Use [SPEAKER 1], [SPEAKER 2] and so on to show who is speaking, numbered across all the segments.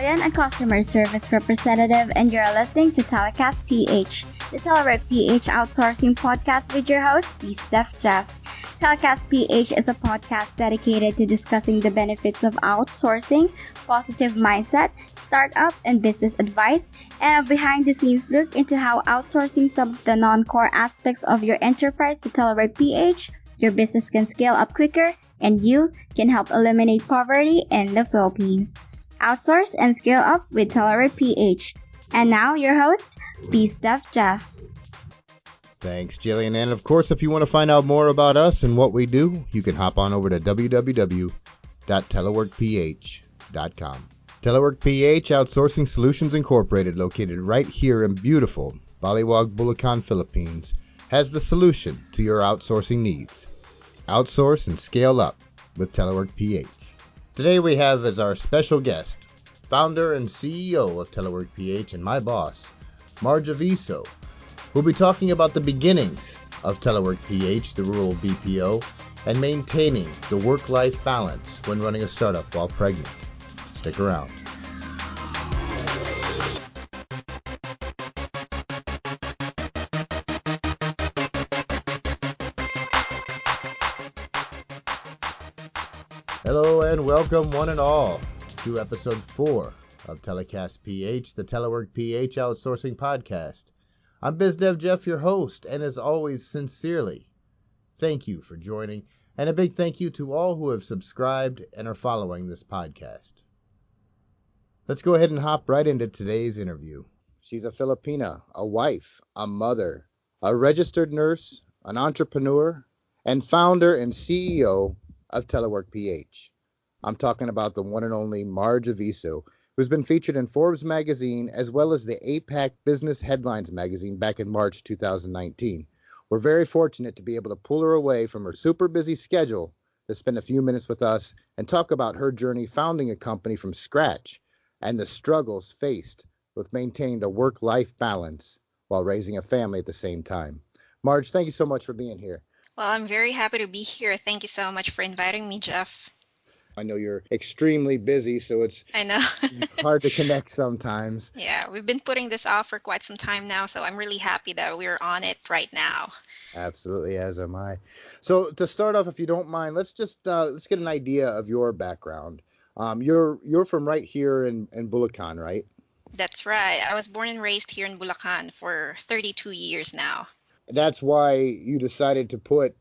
[SPEAKER 1] Jillian, a customer service representative, and you're listening to Telecast PH, the TeleworkPH outsourcing podcast with your host, BizDev Jeff. Telecast PH is a podcast dedicated to discussing the benefits of outsourcing, positive mindset, startup and business advice, and a behind-the-scenes look into how outsourcing some of the non-core aspects of your enterprise to TeleworkPH, your business can scale up quicker, and you can help eliminate poverty in the Philippines. Outsource and scale up with TeleworkPH. And now your host, BizDev Jeff.
[SPEAKER 2] Thanks, Jillian. And of course, if you want to find out more about us and what we do, you can hop on over to www.teleworkph.com. TeleworkPH Outsourcing Solutions Incorporated, located right here in beautiful Baliwag, Bulacan, Philippines, has the solution to your outsourcing needs. Outsource and scale up with TeleworkPH. Today we have as our special guest, founder and CEO of TeleworkPH and my boss, Marge Aviso, who'll be talking about the beginnings of TeleworkPH, the rural BPO, and maintaining the work-life balance when running a startup while pregnant. Stick around. Hello and welcome one and all to episode 4 of Telecast PH, the TeleworkPH outsourcing podcast. I'm BizDev Jeff, your host, and as always, sincerely, thank you for joining, and a big thank you to all who have subscribed and are following this podcast. Let's go ahead and hop right into today's interview. She's a Filipina, a wife, a mother, a registered nurse, an entrepreneur, and founder and CEO of TeleworkPH. I'm talking about the one and only Marge Aviso, who's been featured in Forbes magazine as well as the APAC Business Headlines magazine back in March 2019. We're very fortunate to be able to pull her away from her super busy schedule to spend a few minutes with us and talk about her journey founding a company from scratch and the struggles faced with maintaining the work-life balance while raising a family at the same time. Marge, thank you so much for being here.
[SPEAKER 3] Well, I'm very happy to be here. Thank you so much for inviting me, Jeff.
[SPEAKER 2] I know you're extremely busy, so it's
[SPEAKER 3] I know.
[SPEAKER 2] hard to connect sometimes.
[SPEAKER 3] Yeah, we've been putting this off for quite some time now, so I'm really happy that we're on it right now.
[SPEAKER 2] Absolutely, as am I. So to start off, if you don't mind, let's get an idea of your background. You're from right here in Bulacan, right?
[SPEAKER 3] That's right. I was born and raised here in Bulacan for 32 years now.
[SPEAKER 2] That's why you decided to put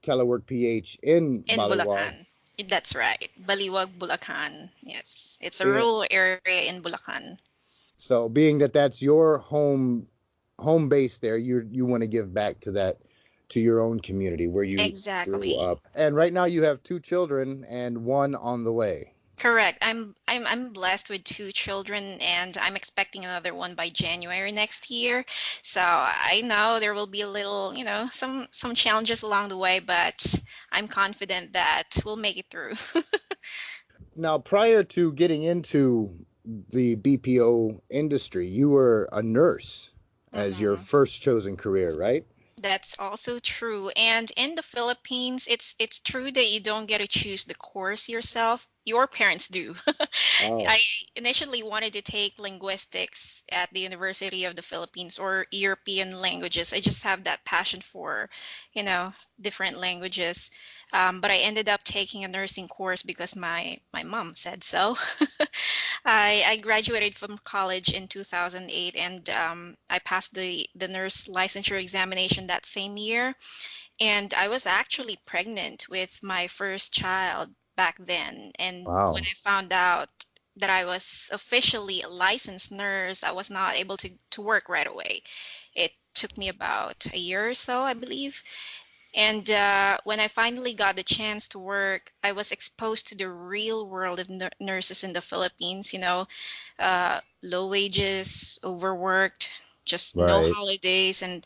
[SPEAKER 2] TeleworkPH in Baliwag.
[SPEAKER 3] Bulacan. That's right. Baliwag, Bulacan. Yes. It's a rural area in Bulacan.
[SPEAKER 2] So being that that's your home base there, you want to give back to your own community where you
[SPEAKER 3] Exactly.
[SPEAKER 2] grew up. And right now you have 2 children and 1 on the way.
[SPEAKER 3] Correct. I'm blessed with 2 children, and I'm expecting another one by January next year. So I know there will be a little, some challenges along the way, but I'm confident that we'll make it through.
[SPEAKER 2] Now, prior to getting into the BPO industry, you were a nurse as your first chosen career, right?
[SPEAKER 3] That's also true. And in the Philippines, it's true that you don't get to choose the course yourself. Your parents do.
[SPEAKER 2] Oh.
[SPEAKER 3] I initially wanted to take linguistics at the University of the Philippines or European languages. I just have that passion for, different languages. But I ended up taking a nursing course because my mom said so. I graduated from college in 2008, and I passed the nurse licensure examination that same year. And I was actually pregnant with my first child back then. And
[SPEAKER 2] Wow.
[SPEAKER 3] when I found out that I was officially a licensed nurse, I was not able to work right away. It took me about a year or so, I believe. And when I finally got the chance to work, I was exposed to the real world of nurses in the Philippines, low wages, overworked, just no
[SPEAKER 2] Right.
[SPEAKER 3] holidays. And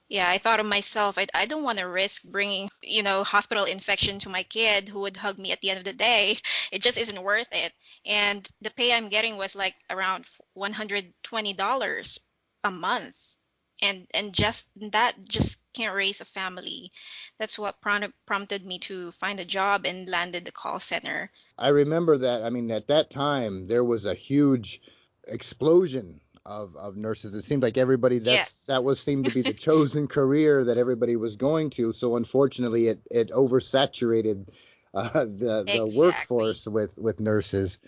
[SPEAKER 3] yeah, I thought of myself, I don't want to risk bringing, hospital infection to my kid who would hug me at the end of the day. It just isn't worth it. And the pay I'm getting was like around $120 a month. And just that just can't raise a family. That's what prompted me to find a job and landed the call center.
[SPEAKER 2] I remember that. I mean, at that time, there was a huge explosion of nurses. It seemed like everybody
[SPEAKER 3] Yes,
[SPEAKER 2] that was seemed to be the chosen career that everybody was going to. So unfortunately, it oversaturated the
[SPEAKER 3] exactly.
[SPEAKER 2] workforce with nurses.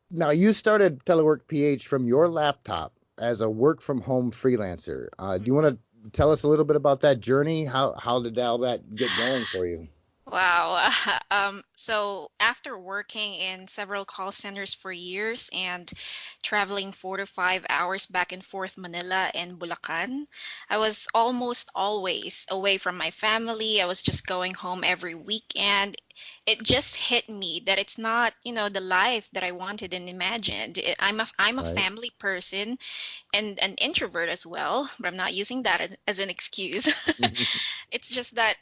[SPEAKER 2] Now, you started Telework PH from your laptop as a work from home freelancer. Do you want to tell us a little bit about that journey? How did all that get going for you?
[SPEAKER 3] Wow. So after working in several call centers for years and traveling 4 to 5 hours back and forth Manila and Bulacan, I was almost always away from my family. I was just going home every weekend. It just hit me that it's not, the life that I wanted and imagined. I'm a
[SPEAKER 2] Right.
[SPEAKER 3] family person and an introvert as well, but I'm not using that as an excuse. It's just that,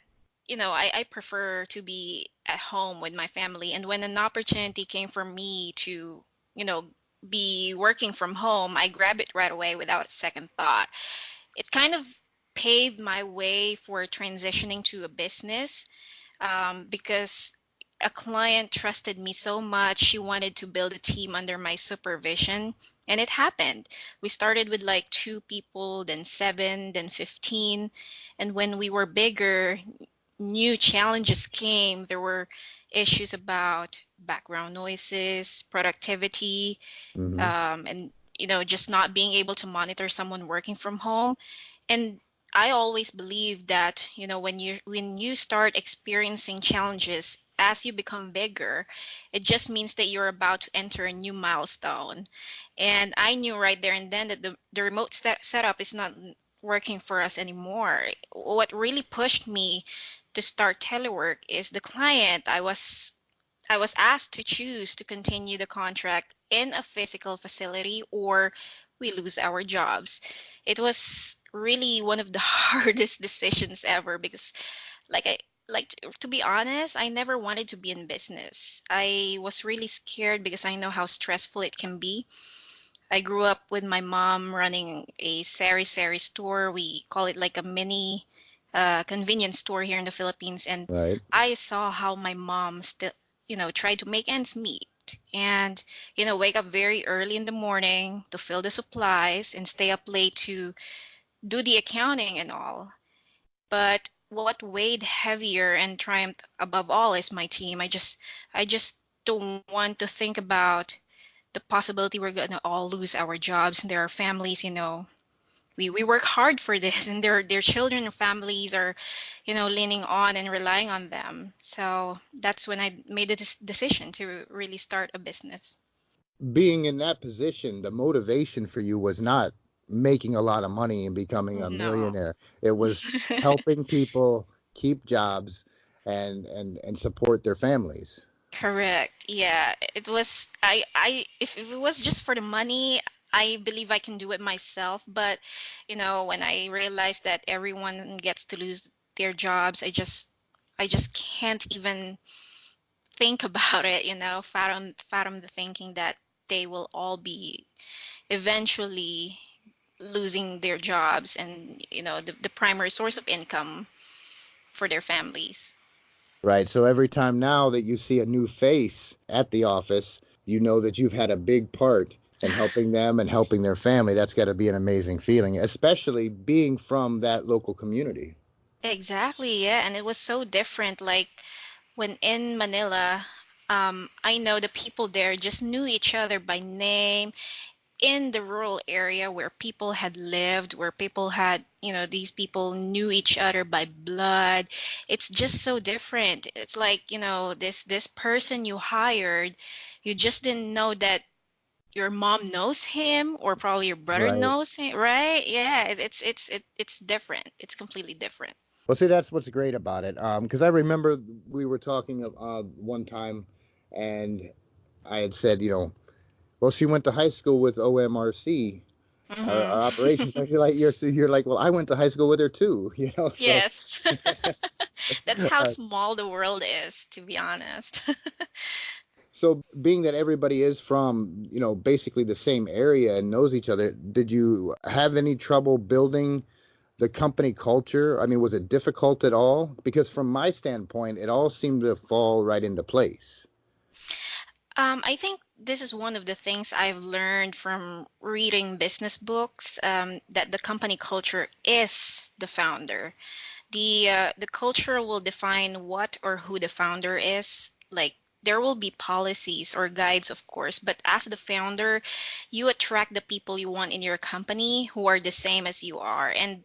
[SPEAKER 3] I prefer to be at home with my family. And when an opportunity came for me to, you know, be working from home, I grabbed it right away without a second thought. It kind of paved my way for transitioning to a business because a client trusted me so much. She wanted to build a team under my supervision, and it happened. We started with like 2 people, then 7, then 15. And when we were bigger, new challenges came. There were issues about background noises, productivity,
[SPEAKER 2] Hmm.
[SPEAKER 3] and just not being able to monitor someone working from home. And I always believe that, when you start experiencing challenges as you become bigger, it just means that you're about to enter a new milestone. And I knew right there and then that the remote setup is not working for us anymore. What really pushed me to start telework is the client. I was asked to choose to continue the contract in a physical facility or we lose our jobs. It was really one of the hardest decisions ever because like I to be honest, I never wanted to be in business. I was really scared because I know how stressful it can be. I grew up with my mom running a sari-sari store. We call it like a mini convenience store here in the Philippines, and
[SPEAKER 2] Right.
[SPEAKER 3] I saw how my mom still, tried to make ends meet and, wake up very early in the morning to fill the supplies and stay up late to do the accounting and all. But what weighed heavier and triumphed above all is my team. I just don't want to think about the possibility we're gonna all lose our jobs and there are families, we work hard for this and their children and families are, leaning on and relying on them. So that's when I made the decision to really start a business.
[SPEAKER 2] Being in that position, the motivation for you was not making a lot of money and becoming a
[SPEAKER 3] No.
[SPEAKER 2] millionaire. It was helping people keep jobs and support their families.
[SPEAKER 3] Correct. Yeah, it was if it was just for the money, I believe I can do it myself, but when I realized that everyone gets to lose their jobs, I just can't even think about it, fathom the thinking that they will all be eventually losing their jobs and the primary source of income for their families.
[SPEAKER 2] Right. So every time now that you see a new face at the office, you know that you've had a big part in helping them and helping their family. That's got to be an amazing feeling, especially being from that local community.
[SPEAKER 3] Exactly, yeah, and it was so different. Like when in Manila, I know the people there just knew each other by name. In the rural area where people had lived, where people had, these people knew each other by blood, it's just so different. It's like, this person you hired, you just didn't know that your mom knows him or probably your brother
[SPEAKER 2] Right.
[SPEAKER 3] knows him, right? Yeah, it's different. It's completely different.
[SPEAKER 2] Well, see, that's what's great about it. Because I remember we were talking one time, and I had said, well, she went to high school with OMRC, our operations.
[SPEAKER 3] Hmm.
[SPEAKER 2] I feel like you're like, well, I went to high school with her too, So,
[SPEAKER 3] Yes. That's how
[SPEAKER 2] uh,
[SPEAKER 3] small the world is, to be honest.
[SPEAKER 2] so being that everybody is from, basically the same area and knows each other, did you have any trouble building the company culture? I mean, was it difficult at all? Because from my standpoint, it all seemed to fall right into place.
[SPEAKER 3] I think this is one of the things I've learned from reading business books, that the company culture is the founder. The culture will define what or who the founder is. Like, there will be policies or guides, of course, but as the founder, you attract the people you want in your company who are the same as you are. And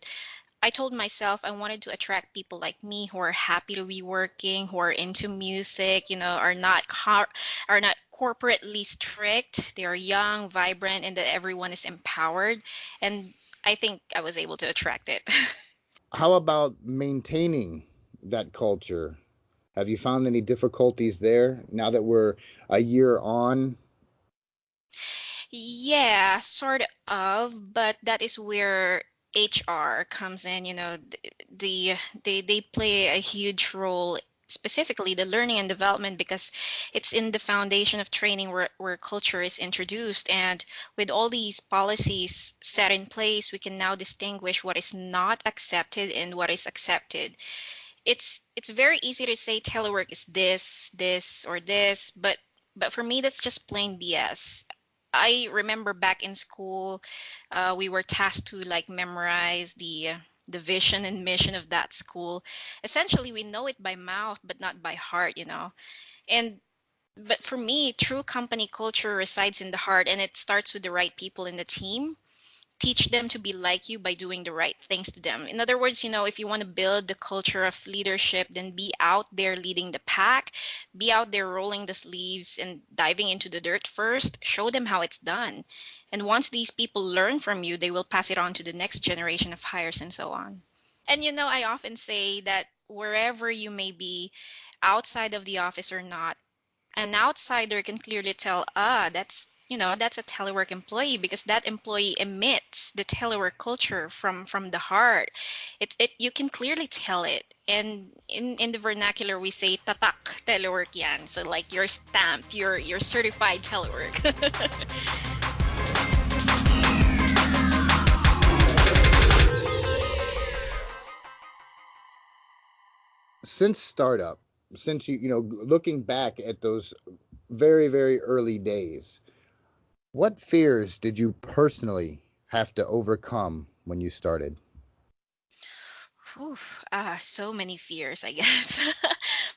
[SPEAKER 3] I told myself I wanted to attract people like me who are happy to be working, who are into music, are not corporately strict. They are young, vibrant, and that everyone is empowered. And I think I was able to attract it.
[SPEAKER 2] How about maintaining that culture? Have you found any difficulties there now that we're a year on?
[SPEAKER 3] Yeah, sort of, but that is where HR comes in. They play a huge role, specifically the learning and development, because it's in the foundation of training where culture is introduced. And with all these policies set in place, we can now distinguish what is not accepted and what is accepted. It's very easy to say telework is this, or this, but for me, that's just plain BS. I remember back in school, we were tasked to like memorize the vision and mission of that school. Essentially, we know it by mouth, but not by heart. And but for me, true company culture resides in the heart, and it starts with the right people in the team. Teach them to be like you by doing the right things to them. In other words, if you want to build the culture of leadership, then be out there leading the pack, be out there rolling the sleeves and diving into the dirt first. Show them how it's done. And once these people learn from you, they will pass it on to the next generation of hires and so on. And I often say that wherever you may be, outside of the office or not, an outsider can clearly tell, that's a telework employee, because that employee emits the telework culture from the heart. It you can clearly tell it. And in the vernacular, we say tatak telework yan. So like, you're stamped, you're certified telework.
[SPEAKER 2] Since startup, since looking back at those very, very early days, what fears did you personally have to overcome when you started?
[SPEAKER 3] Whew, so many fears, I guess.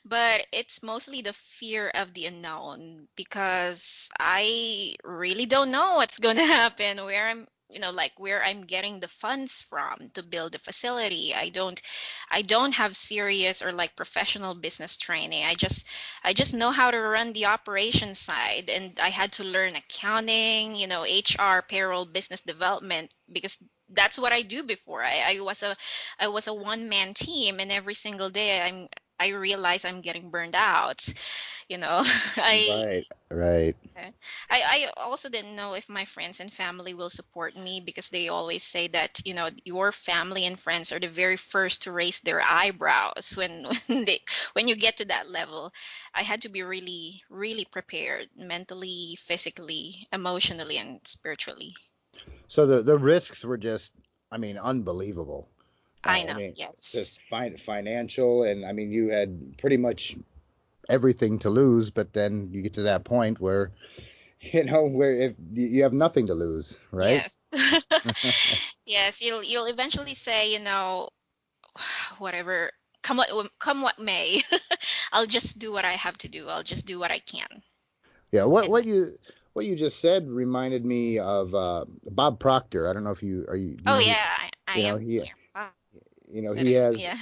[SPEAKER 3] But it's mostly the fear of the unknown, because I really don't know what's going to happen, where I'm getting the funds from to build the facility. I don't have serious or like professional business training. I just know how to run the operations side, and I had to learn accounting, HR, payroll, business development, because that's what I do before. I was a one man team, and every single day I realize I'm getting burned out. You know, I
[SPEAKER 2] Right, right.
[SPEAKER 3] I also didn't know if my friends and family will support me, because they always say that, your family and friends are the very first to raise their eyebrows when when you get to that level. I had to be really, really prepared mentally, physically, emotionally, and spiritually.
[SPEAKER 2] So the risks were just, I mean, unbelievable.
[SPEAKER 3] I
[SPEAKER 2] I
[SPEAKER 3] know,
[SPEAKER 2] mean,
[SPEAKER 3] yes.
[SPEAKER 2] just financial, and I mean, you had pretty much everything to lose, but then you get to that point where, where if you have nothing to lose, right?
[SPEAKER 3] Yes. Yes, you'll eventually say, whatever, come what may. I'll just do what I have to do. I'll just do what I can.
[SPEAKER 2] Yeah. What
[SPEAKER 3] And
[SPEAKER 2] what you what you just said reminded me of Bob Proctor. I don't know if do you
[SPEAKER 3] oh
[SPEAKER 2] know who,
[SPEAKER 3] yeah, I am
[SPEAKER 2] he
[SPEAKER 3] familiar. Wow,
[SPEAKER 2] he has
[SPEAKER 3] yeah.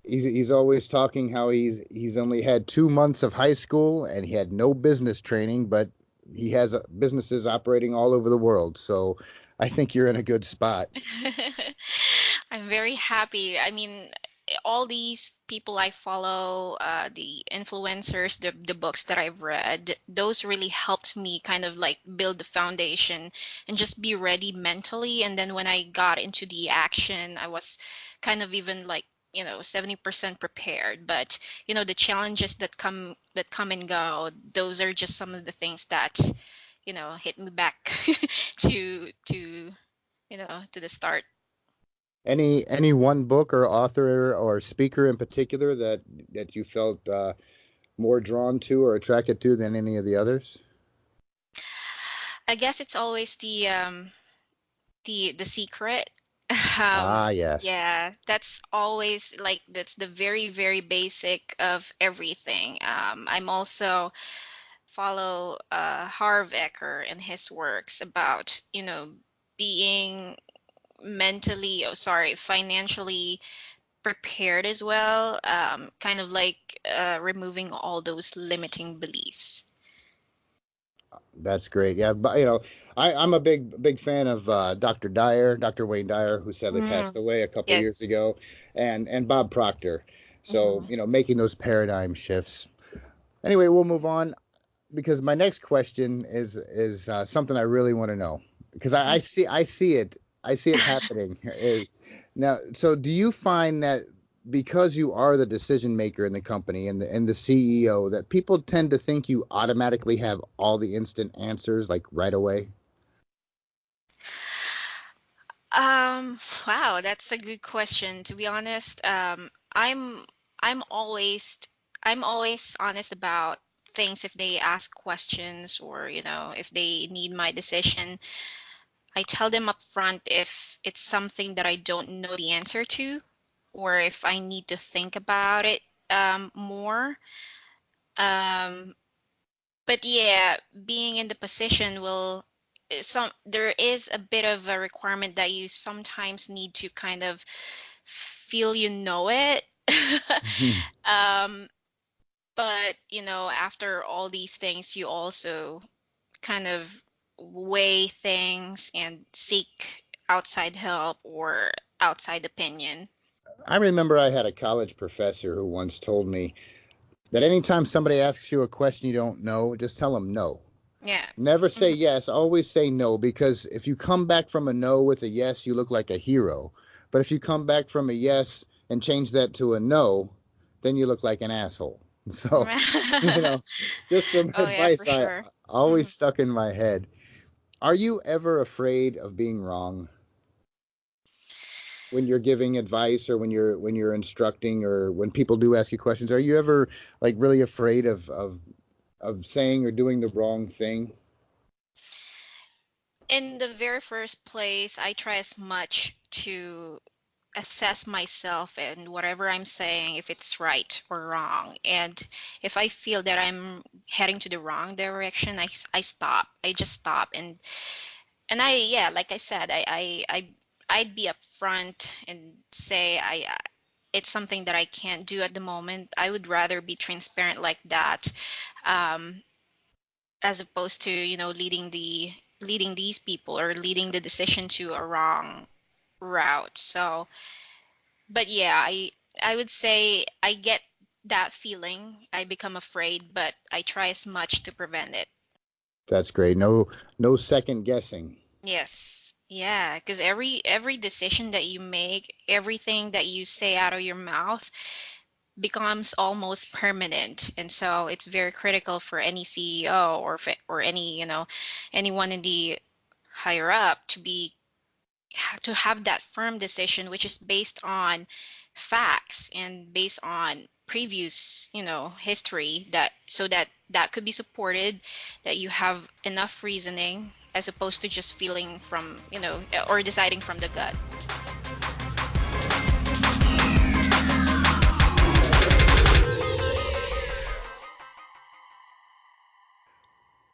[SPEAKER 2] he's always talking how he's only had 2 months of high school and he had no business training, but he has businesses operating all over the world. So I think you're in a good spot.
[SPEAKER 3] I'm very happy. I mean, all these people I follow, the influencers, the books that I've read, those really helped me kind of like build the foundation and just be ready mentally. And then when I got into the action, I was kind of even like, 70% prepared. But, the challenges that come and go, those are just some of the things that, hit me back to to the start.
[SPEAKER 2] Any one book or author or speaker in particular that you felt more drawn to or attracted to than any of the others?
[SPEAKER 3] I guess it's always the secret.
[SPEAKER 2] Ah, yes.
[SPEAKER 3] Yeah, that's always like that's the very, very basic of everything. I'm also follow Harv Eker and his works about, being financially prepared as well, kind of like removing all those limiting beliefs.
[SPEAKER 2] That's great. Yeah, but I'm a big fan of Dr. Wayne Dyer, who sadly passed
[SPEAKER 3] Mm,
[SPEAKER 2] away a couple years
[SPEAKER 3] yes.
[SPEAKER 2] ago, and Bob Proctor. So,
[SPEAKER 3] Hmm.
[SPEAKER 2] making those paradigm shifts. Anyway, we'll move on because my next question is something I really want to know because I see it happening. Now, so do you find that because you are the decision maker in the company and the CEO that people tend to think you automatically have all the instant answers like right away?
[SPEAKER 3] Um, wow, that's a good question. To be honest, I'm I'm always I'm always honest about things if they ask questions or, if they need my decision. I tell them up front if it's something that I don't know the answer to or if I need to think about it more. Um, but yeah, being in the position will there is a bit of a requirement that you sometimes need to kind of feel it.
[SPEAKER 2] Mhm.
[SPEAKER 3] um, but after all these things, you also kind of weigh things and seek outside help or outside opinion.
[SPEAKER 2] I remember I had a college professor who once told me that anytime somebody asks you a question you don't know, just tell them no.
[SPEAKER 3] Yeah.
[SPEAKER 2] Never say
[SPEAKER 3] Mhm.
[SPEAKER 2] yes, always say no, because if you come back from a no with a yes, you look like a hero. But if you come back from a yes and change that to a no, then you look like an asshole. So, you know, just some
[SPEAKER 3] Oh yeah, for
[SPEAKER 2] advice I
[SPEAKER 3] sure.
[SPEAKER 2] always
[SPEAKER 3] Mhm.
[SPEAKER 2] stuck in my head. Are you ever afraid of being wrong when you're giving advice or when you're instructing or when people do ask you questions? Are you ever like really afraid of saying or doing the wrong thing?
[SPEAKER 3] In the very first place, I try as much to assess myself and whatever I'm saying, if it's right or wrong. And if I feel that I'm heading to the wrong direction, I stop. I just stop. And yeah, like I said, I'd be upfront and say it's something that I can't do at the moment. I would rather be transparent like that, um, as opposed to, leading these people or leading the decision to a wrong route. So, but yeah, I would say I get that feeling. I become afraid, but I try as much to prevent it.
[SPEAKER 2] That's great. No second guessing.
[SPEAKER 3] Yes. Yeah, because every decision that you make, everything that you say out of your mouth becomes almost permanent. And so it's very critical for any CEO or any, anyone in the higher up to have that firm decision which is based on facts and based on previous history, that so that could be supported, that you have enough reasoning as opposed to just feeling from or deciding from the gut.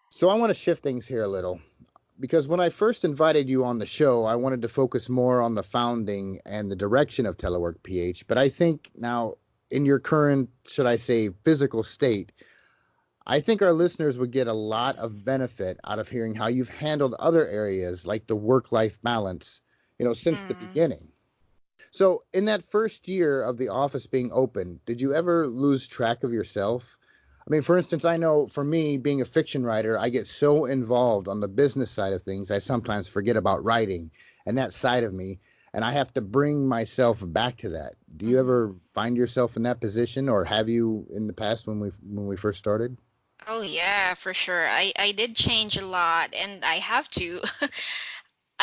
[SPEAKER 2] So I want to shift things here a little because when I first invited you on the show, I wanted to focus more on the founding and the direction of TeleworkPH. But I think now, in your current, should I say, physical state, I think our listeners would get a lot of benefit out of hearing how you've handled other areas like the work-life balance, since the
[SPEAKER 3] Mm.
[SPEAKER 2] beginning. So, in that first year of the office being open, did you ever lose track of yourself? I mean, for instance, I know for me, being a fiction writer, I get so involved on the business side of things, I sometimes forget about writing and that side of me, and I have to bring myself back to that. Do you
[SPEAKER 3] Hmm.
[SPEAKER 2] ever find yourself in that position, or have you in the past when we first started?
[SPEAKER 3] Oh yeah, for sure. I did change a lot, and I have to.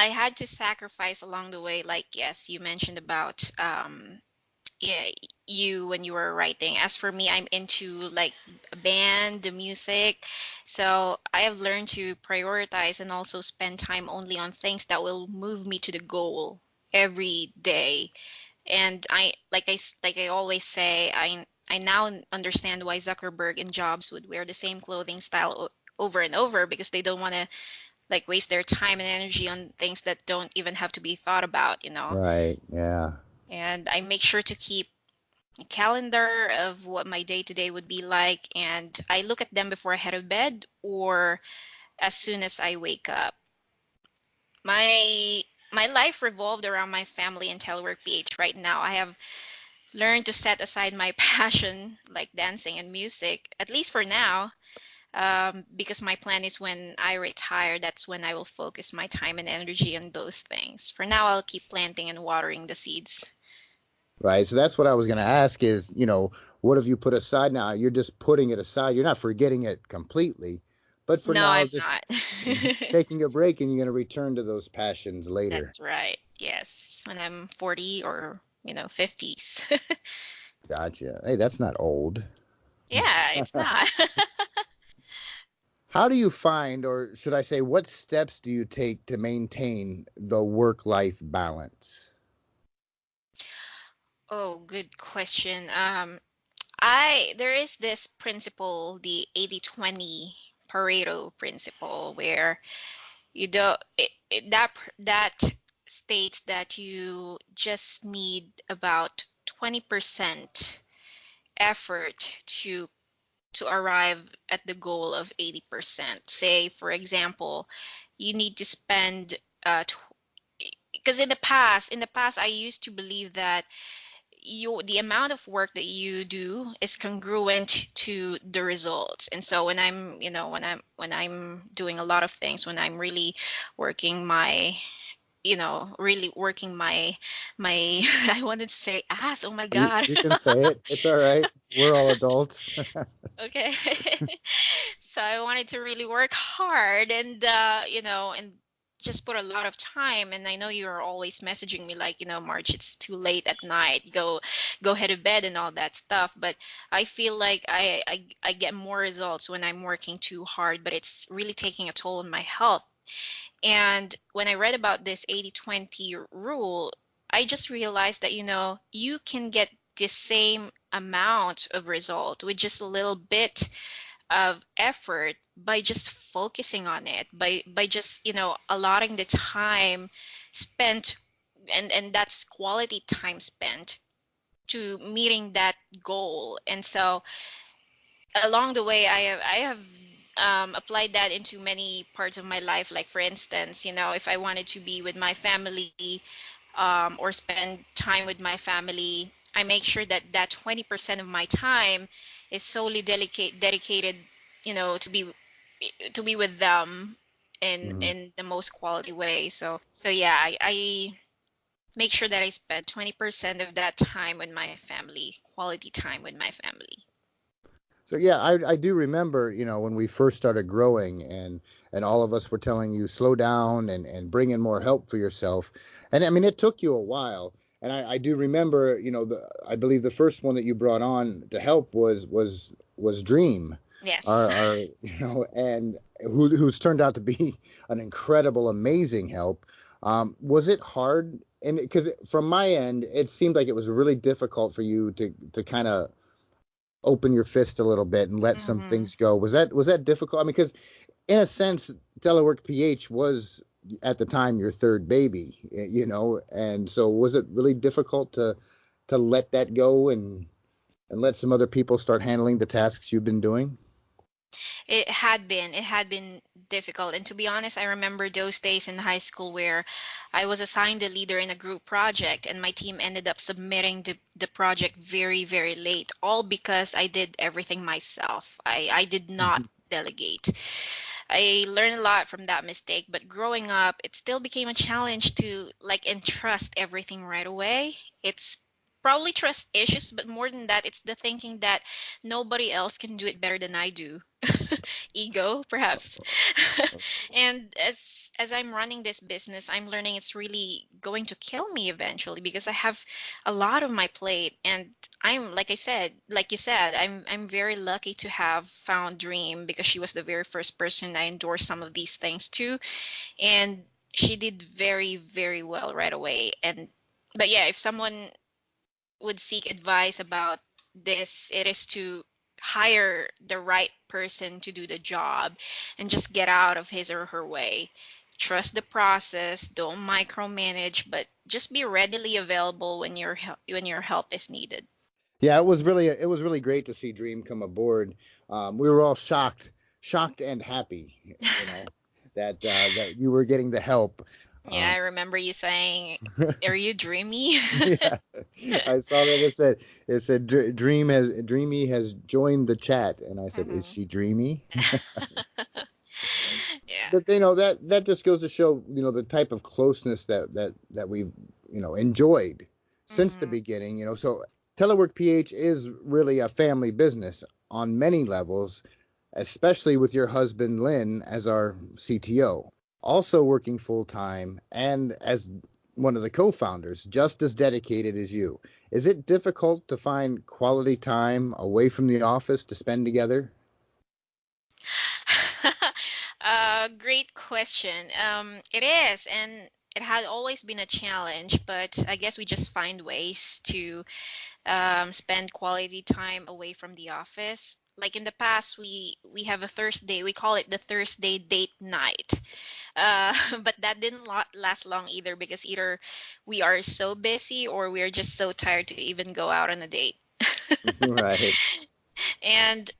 [SPEAKER 3] I had to sacrifice along the way. Like, yes, you mentioned about yeah, you when you were writing. As for me, I'm into like a band, the music. So I have learned to prioritize and also spend time only on things that will move me to the goal every day. And like I always say, I now understand why Zuckerberg and Jobs would wear the same clothing style over and over, because they don't want to like waste their time and energy on things that don't even have to be thought about, you know.
[SPEAKER 2] Right. Yeah.
[SPEAKER 3] And I make sure to keep a calendar of what my day to day would be like, and I look at them before I head to bed or as soon as I wake up. My life revolved around my family and telework PH. Right now I have learned to set aside my passion like dancing and music, at least for now, because my plan is when I retire, that's when I will focus my time and energy on those things. For now, I'll keep planting and watering the seeds.
[SPEAKER 2] Right. So that's what I was going to ask is, what have you put aside now? You're just putting it aside. You're not forgetting it completely, but for
[SPEAKER 3] No,
[SPEAKER 2] now,
[SPEAKER 3] I'm
[SPEAKER 2] just
[SPEAKER 3] not.
[SPEAKER 2] taking a break and you're going to return to those passions later.
[SPEAKER 3] That's right. Yes, when I'm 40 or, 50s.
[SPEAKER 2] Gotcha. Hey, that's not old.
[SPEAKER 3] Yeah, it's not.
[SPEAKER 2] How do you find, or should I say, what steps do you take to maintain the work-life balance?
[SPEAKER 3] Oh, good question. I there is this principle, the 80-20 Pareto principle, where you do that states that you just need about 20% effort to arrive at the goal of 80%. Say, for example, you need to spend because in the past I used to believe that the amount of work that you do is congruent to the results. And so when I'm doing a lot of things, when I'm really working my really working my I wanted to say ass. Oh my
[SPEAKER 2] You,
[SPEAKER 3] God.
[SPEAKER 2] you can say it. It's all right. We're all adults.
[SPEAKER 3] Okay. So I wanted to really work hard and and just put a lot of time. And I know you're always messaging me like, Marge, it's too late at night. Go head to bed and all that stuff. But I feel like I get more results when I'm working too hard, but it's really taking a toll on my health. And when I read about this 80-20 rule, I just realized that, you can get the same amount of result with just a little bit of effort by just focusing on it, by just, allotting the time spent, and that's quality time spent to meeting that goal. And so along the way, I have applied that into many parts of my life. Like for instance, if I wanted to be with my family, or spend time with my family, I make sure that that 20% of my time is solely dedicated, to be with them in
[SPEAKER 2] Mhm.
[SPEAKER 3] in the most quality way. So yeah, I make sure that I spend 20% of that time with my family, quality time with my family.
[SPEAKER 2] So yeah, I do remember, when we first started growing and all of us were telling you slow down and bring in more help for yourself. And I mean, it took you a while. And I do remember, I believe the first one that you brought on to help was Dream,
[SPEAKER 3] Yes.
[SPEAKER 2] and who's turned out to be an incredible, amazing help. Was it hard? And because from my end, it seemed like it was really difficult for you to kind of open your fist a little bit and let some
[SPEAKER 3] Hmm.
[SPEAKER 2] things go. Was that difficult? I mean, because in a sense, Telework PH was at the time your third baby, and so was it really difficult to let that go and let some other people start handling the tasks you've been doing?
[SPEAKER 3] It had been difficult, and to be honest, I remember those days in high school where I was assigned a leader in a group project, and my team ended up submitting the project very, very late, all because I did everything myself. I did not delegate. I learned a lot from that mistake, but growing up, it still became a challenge to like entrust everything right away. It's probably trust issues, but more than that, it's the thinking that nobody else can do it better than I do. Ego, perhaps. And as I'm running this business, I'm learning it's really going to kill me eventually because I have a lot of my plate, and I'm like you said, I'm very lucky to have found Dream because she was the very first person I endorsed some of these things to, and she did very, very well right away. And but yeah, if someone would seek advice about this, it is to hire the right person to do the job and just get out of his or her way. Trust the process, don't micromanage, but just be readily available when when your help is needed.
[SPEAKER 2] Yeah, it was really great to see Dream come aboard. We were all shocked and happy, that you were getting the help.
[SPEAKER 3] Yeah,
[SPEAKER 2] Um,
[SPEAKER 3] I remember you saying, "Are you dreamy?"
[SPEAKER 2] yeah, I saw that it said Dreamy has joined the chat, and I said, is
[SPEAKER 3] Mhm.
[SPEAKER 2] she dreamy?
[SPEAKER 3] Yeah.
[SPEAKER 2] But that just goes to show the type of closeness that we've enjoyed since the
[SPEAKER 3] Mhm.
[SPEAKER 2] beginning. So Telework PH is really a family business on many levels, especially with your husband Lynn as our CTO, also working full time and as one of the co-founders, just as dedicated as you. Is it difficult to find quality time away from the office to spend together?
[SPEAKER 3] Great question. It is, and it had always been a challenge, but I guess we just find ways to spend quality time away from the office. Like in the past, we have a Thursday. We call it the Thursday date night. But that didn't last long either because either we are so busy or we are just so tired to even go out on a date.
[SPEAKER 2] Right.
[SPEAKER 3] And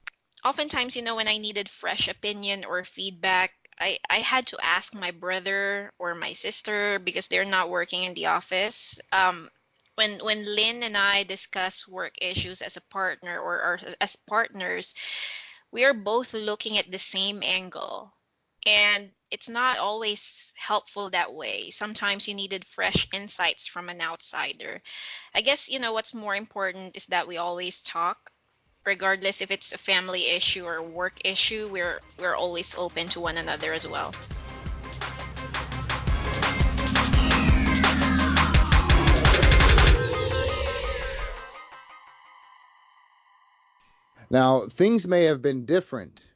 [SPEAKER 3] oftentimes, when I needed fresh opinion or feedback, I had to ask my brother or my sister because they're not working in the office. When Lynn and I discuss work issues as a partner or as partners, we are both looking at the same angle. And it's not always helpful that way. Sometimes you needed fresh insights from an outsider. I guess, what's more important is that we always talk, regardless if it's a family issue or work issue. We're always open to one another as well.
[SPEAKER 2] Now, things may have been different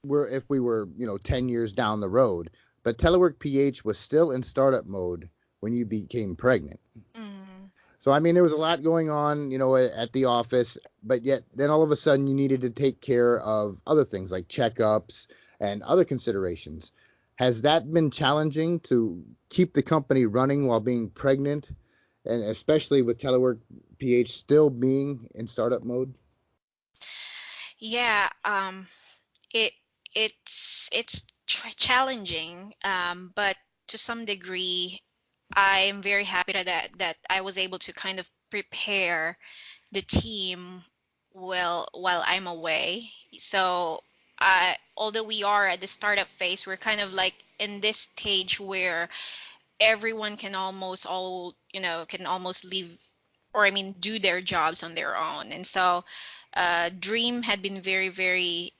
[SPEAKER 2] if we were, 10 years down the road, but Telework PH was still in startup mode when you became pregnant.
[SPEAKER 3] Mm,
[SPEAKER 2] So, I mean, there was a lot going on, at the office, but yet then all of a sudden you needed to take care of other things like checkups and other considerations. Has that been challenging to keep the company running while being pregnant, and especially with Telework PH still being in startup mode?
[SPEAKER 3] yeah, it it's challenging, but to some degree, I am very happy that I was able to kind of prepare the team well while I'm away. So, although we are at the startup phase, we're kind of like in this stage where everyone can almost leave, or I mean do their jobs on their own. And so Dream had been very, very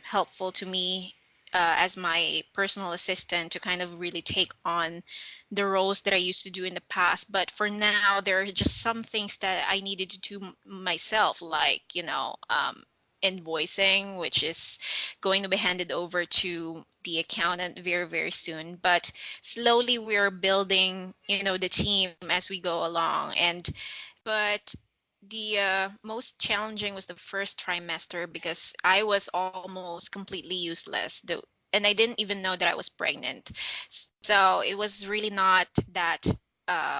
[SPEAKER 3] helpful to me as my personal assistant to kind of really take on the roles that I used to do in the past. But for now, there are just some things that I needed to do myself, like, invoicing, which is going to be handed over to the accountant very, very soon. But slowly we're building, the team as we go along. But the most challenging was the first trimester because I was almost completely useless. And I didn't even know that I was pregnant. So it was really not that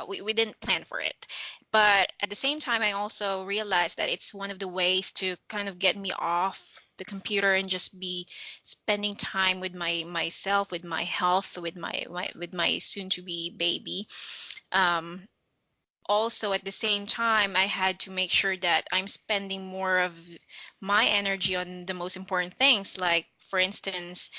[SPEAKER 3] we didn't plan for it. But at the same time, I also realized that it's one of the ways to kind of get me off the computer and just be spending time with myself, with my health, with my soon to be baby. Um, Also at the same time, I had to make sure that I'm spending more of my energy on the most important things. Like, for instance,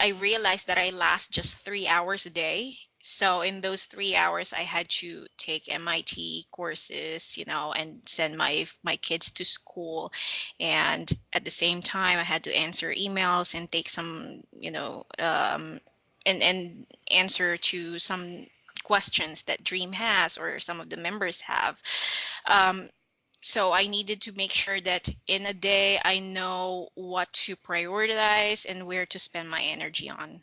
[SPEAKER 3] I realized that I last just 3 hours a day. So in those 3 hours, I had to take MIT courses, and send my kids to school. And at the same time, I had to answer emails and take some, and answer to some questions that Dream has or some of the members have. Um, so I needed to make sure that in a day I know what to prioritize and where to spend my energy on.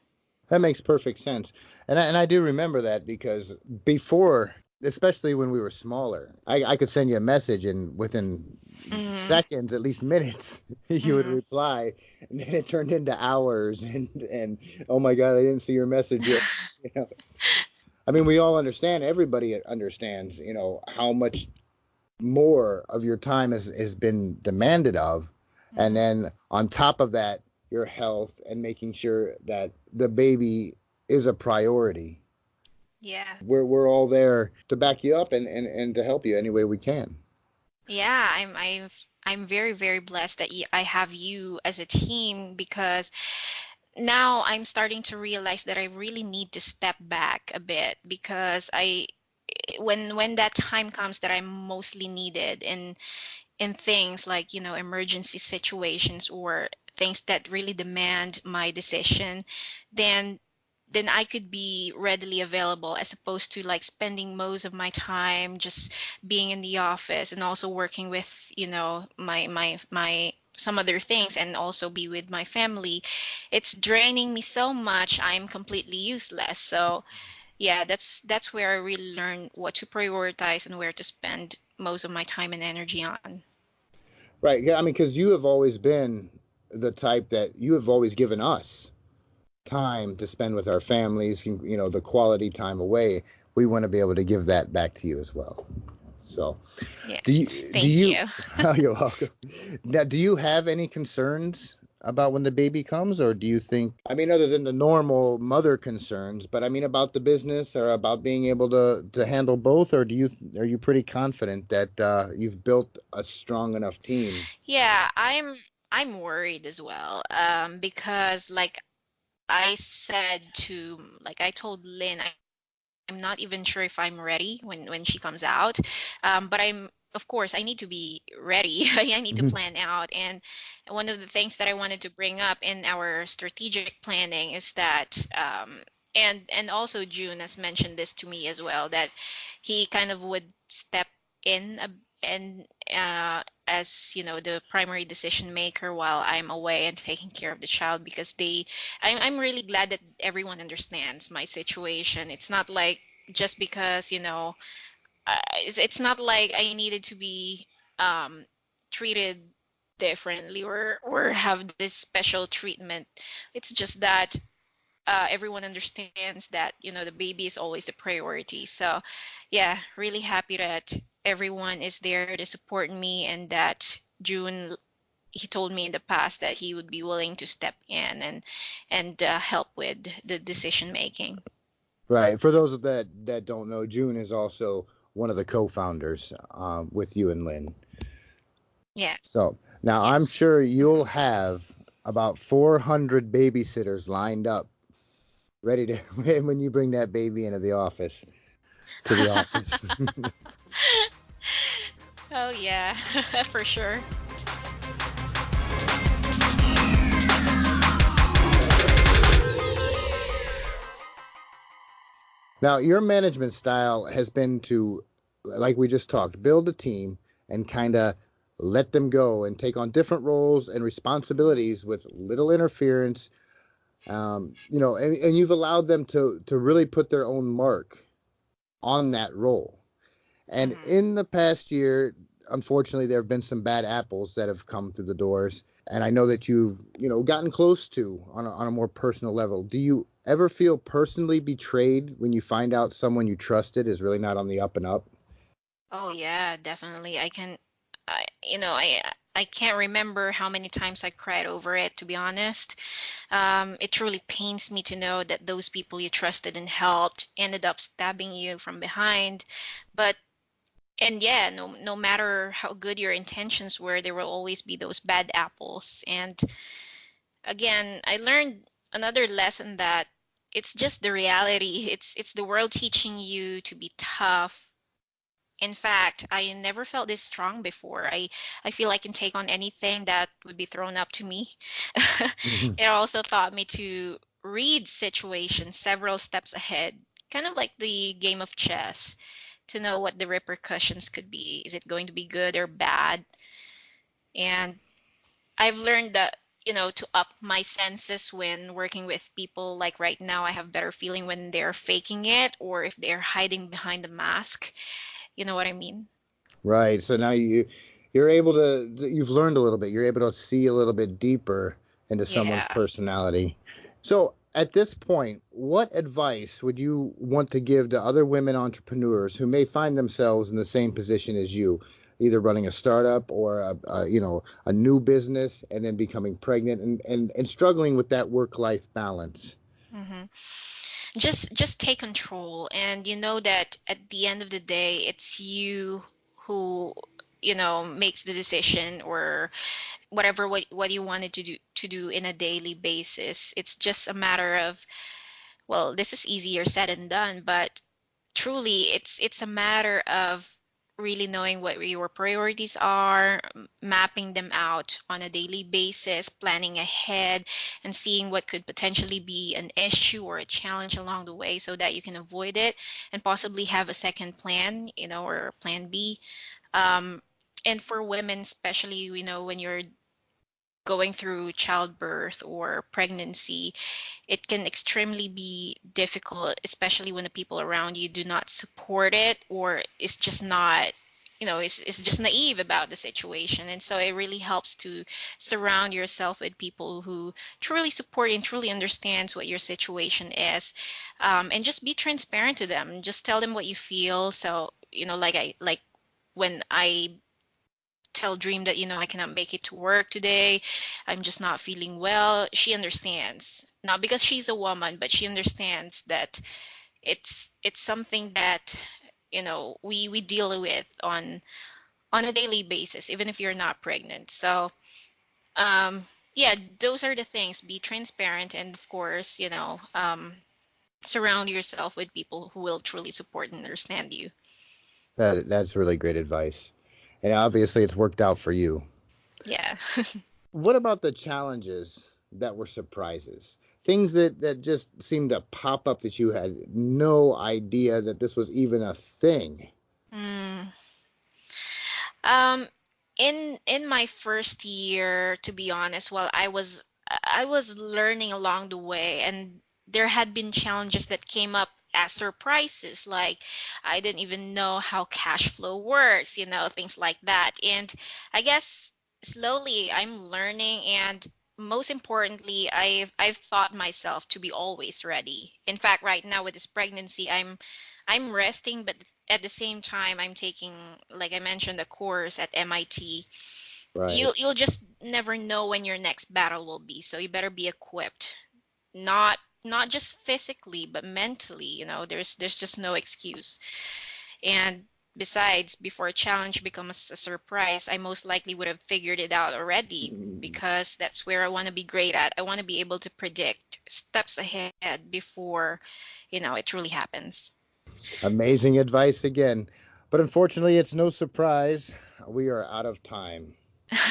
[SPEAKER 2] That makes perfect sense. And I do remember that because before, especially when we were smaller, I could send you a message and within
[SPEAKER 3] Hmm.
[SPEAKER 2] seconds, at least minutes, you would
[SPEAKER 3] Hmm.
[SPEAKER 2] reply, and then it turned into hours and oh my God, I didn't see your message yet. You know, I mean, we all understand, everybody understands, how much more of your time has been demanded of. And
[SPEAKER 3] Hmm.
[SPEAKER 2] then on top of that, your health and making sure that the baby is a priority.
[SPEAKER 3] Yeah.
[SPEAKER 2] We're all there to back you up and to help you any way we can.
[SPEAKER 3] Yeah, I'm very, very blessed that I have you as a team because now I'm starting to realize that I really need to step back a bit because when that time comes that I'm mostly needed in things like, emergency situations or things that really demand my decision, then I could be readily available as opposed to like spending most of my time just being in the office and also working with, my some other things and also be with my family. It's draining me so much, I'm completely useless. So yeah, that's where I really learn what to prioritize and where to spend most of my time and energy on.
[SPEAKER 2] Right. Yeah. I mean, because you have always been the type that you have always given us time to spend with our families, the quality time away. We want to be able to give that back to you as well. So,
[SPEAKER 3] Yeah,
[SPEAKER 2] do you do
[SPEAKER 3] thank
[SPEAKER 2] you?
[SPEAKER 3] you.
[SPEAKER 2] Oh, you're welcome. Now, do you have any concerns about when the baby comes, or do you think? I mean, other than the normal mother concerns, but I mean about the business or about being able to handle both, or are you pretty confident that you've built a strong enough team?
[SPEAKER 3] Yeah, I'm worried as well, because like I told Lynn, I'm not even sure if I'm ready when she comes out. But of course, I need to be ready. I need to plan out. And one of the things that I wanted to bring up in our strategic planning is that, and also June has mentioned this to me as well, that he kind of would step in and as the primary decision maker while I'm away and taking care of the child because I'm really glad that everyone understands my situation. It's not like just because it's not like I needed to be um, treated differently or have this special treatment. It's just that everyone understands that the baby is always the priority. So yeah, really happy that everyone is there to support me and that June, he told me in the past that he would be willing to step in and help with the decision making.
[SPEAKER 2] Right. For those that don't know, June is also one of the co-founders with you and Lynn.
[SPEAKER 3] Yes.
[SPEAKER 2] So now I'm
[SPEAKER 3] Yes.
[SPEAKER 2] sure you'll
[SPEAKER 3] Mhm.
[SPEAKER 2] have about 400 babysitters lined up, ready to when you bring that baby into the office, to the office.
[SPEAKER 3] Oh yeah, for sure.
[SPEAKER 2] Now, your management style has been to, like we just talked, build a team and kind of let them go and take on different roles and responsibilities with little interference. And you've allowed them to really put their own mark on that role. And
[SPEAKER 3] Hmm.
[SPEAKER 2] in the past year, unfortunately, there have been some bad apples that have come through the doors. And I know that you've, gotten close to on a more personal level. Do you ever feel personally betrayed when you find out someone you trusted is really not on the up and up?
[SPEAKER 3] Oh yeah, definitely. I can't remember how many times I cried over it, to be honest. It truly pains me to know that those people you trusted and helped ended up stabbing you from behind. But and yeah, no matter how good your intentions were, there will always be those bad apples. And again, I learned another lesson that it's just the reality. It's the world teaching you to be tough. In fact, I never felt this strong before. I feel I can take on anything that would be thrown up to me.
[SPEAKER 2] Mhm.
[SPEAKER 3] It also taught me to read situations several steps ahead, kind of like the game of chess, to know what the repercussions could be. Is it going to be good or bad? And I've learned that, to up my senses when working with people. Like right now, I have better feeling when they're faking it or if they're hiding behind the mask. You know what I mean?
[SPEAKER 2] Right. So now you've learned a little bit. You're able to see a little bit deeper into someone's
[SPEAKER 3] Yeah.
[SPEAKER 2] personality. So at this point, what advice would you want to give to other women entrepreneurs who may find themselves in the same position as you, either running a startup or a new business and then becoming pregnant and struggling with that work-life balance?
[SPEAKER 3] hmm just take control, and you know that at the end of the day, it's you who makes the decision, or whatever what you wanted to do in a daily basis. It's just a matter of, well, this is easier said than done, but truly it's a matter of really knowing what your priorities are, mapping them out on a daily basis, planning ahead, and seeing what could potentially be an issue or a challenge along the way so that you can avoid it and possibly have a second plan, or plan B. Um, and for women, especially, when you're going through childbirth or pregnancy, it can extremely be difficult, especially when the people around you do not support it, or it's just not, it's just naive about the situation. And so it really helps to surround yourself with people who truly support and truly understands what your situation is, and just be transparent to them. Just tell them what you feel. So, like when I tell Dream that, I cannot make it to work today. I'm just not feeling well. She understands. Not because she's a woman, but she understands that it's something that, we deal with on a daily basis, even if you're not pregnant. So, yeah, those are the things. Be transparent, and of course, surround yourself with people who will truly support and understand you.
[SPEAKER 2] That's really great advice. And obviously it's worked out for you.
[SPEAKER 3] Yeah.
[SPEAKER 2] What about the challenges that were surprises? Things that just seemed to pop up that you had no idea that this was even a thing.
[SPEAKER 3] Mm. Um, in my first year, to be honest, well, I was learning along the way, and there had been challenges that came up as surprises. Like I didn't even know how cash flow works, things like that. And I guess slowly I'm learning, and most importantly, I've taught myself to be always ready. In fact, right now with this pregnancy, I'm resting, but at the same time, I'm taking, like I mentioned, a course at MIT.
[SPEAKER 2] Right.
[SPEAKER 3] You'll just never know when your next battle will be, so you better be equipped. Not just physically, but mentally. There's just no excuse. And besides, before a challenge becomes a surprise, I most likely would have figured it out already, because that's where I want to be great at. I want to be able to predict steps ahead before, it truly happens.
[SPEAKER 2] Amazing advice again. But unfortunately, it's no surprise. We are out of time.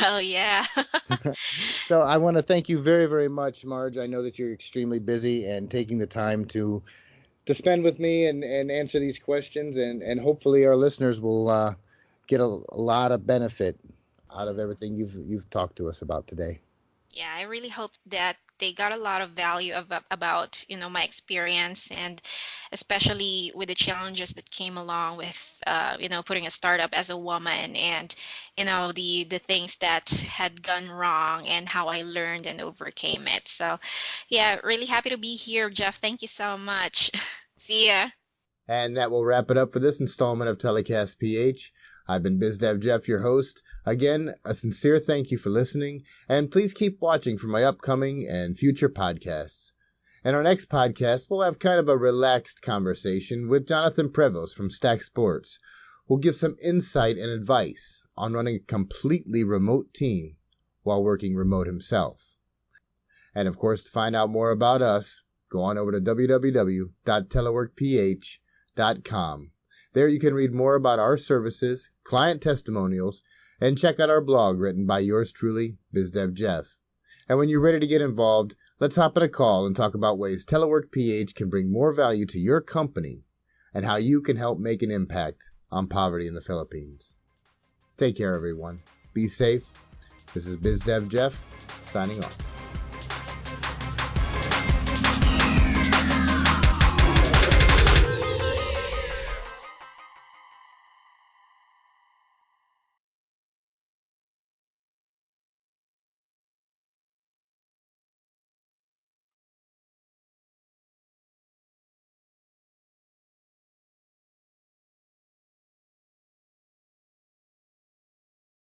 [SPEAKER 3] Oh yeah.
[SPEAKER 2] So I want to thank you very, very much, Marge. I know that you're extremely busy and taking the time to spend with me and answer these questions. And hopefully our listeners will get a lot of benefit out of everything you've talked to us about today.
[SPEAKER 3] Yeah, I really hope that they got a lot of value about, my experience, and especially with the challenges that came along with, putting a startup as a woman, and, the things that had gone wrong and how I learned and overcame it. So, yeah, really happy to be here, Jeff. Thank you so much. See ya.
[SPEAKER 2] And that will wrap it up for this installment of Telecast PH. I've been BizDev Jeff, your host. Again, a sincere thank you for listening, and please keep watching for my upcoming and future podcasts. In our next podcast, we'll have kind of a relaxed conversation with Jonathan Prevost from Stack Sports, who'll give some insight and advice on running a completely remote team while working remote himself. And of course, to find out more about us, go on over to www.teleworkph.com. There you can read more about our services, client testimonials, and check out our blog written by yours truly, BizDev Jeff. And when you're ready to get involved, Let's hop in a call and talk about ways TeleworkPH can bring more value to your company and how you can help make an impact on poverty in the Philippines. Take care, everyone. Be safe. This is BizDev Jeff, signing off.